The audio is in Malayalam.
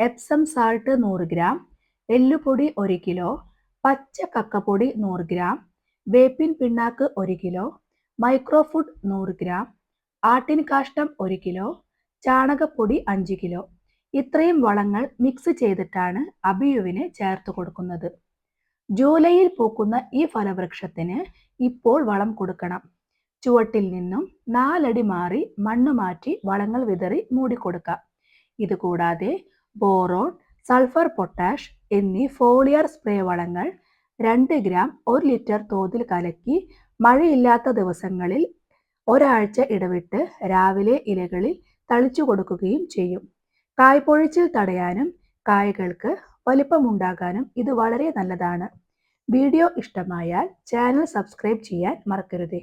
എപ്സം സാൾട്ട് 100 ഗ്രാം, എല്ലുപൊടി 1 കിലോ, പച്ച കക്കപ്പൊടി 100 ഗ്രാം, വേപ്പിൻ പിണ്ണാക്ക് 1 കിലോ, മൈക്രോഫുഡ് 100 ഗ്രാം, ആട്ടിൻ കാഷ്ടം 1 കിലോ, ചാണകപ്പൊടി 5 കിലോ. ഇത്രയും വളങ്ങൾ മിക്സ് ചെയ്തിട്ടാണ് അബിയുവിന് ചേർത്ത് കൊടുക്കുന്നത്. ജൂലൈയിൽ പൂക്കുന്ന ഈ ഫലവൃക്ഷത്തിന് ഇപ്പോൾ വളം കൊടുക്കണം. ചുവട്ടിൽ നിന്നും 4 അടി മാറി മണ്ണ് മാറ്റി വളങ്ങൾ വിതറി മൂടിക്കൊടുക്കാം. ഇതുകൂടാതെ ബോറോൺ, സൾഫർ, പൊട്ടാഷ് എന്നീ ഫോളിയർ സ്പ്രേ വളങ്ങൾ 2 ഗ്രാം 1 ലിറ്റർ തോതിൽ കലക്കി മഴയില്ലാത്ത ദിവസങ്ങളിൽ ഒരാഴ്ച ഇടവിട്ട് രാവിലെ ഇലകളിൽ തളിച്ചു കൊടുക്കുകയും ചെയ്യും. കായ്പൊഴിച്ചിൽ തടയാനും കായ്കൾക്ക് വലിപ്പമുണ്ടാകാനും ഇത് വളരെ നല്ലതാണ്. വീഡിയോ ഇഷ്ടമായാൽ ചാനൽ സബ്സ്ക്രൈബ് ചെയ്യാൻ മറക്കരുതേ.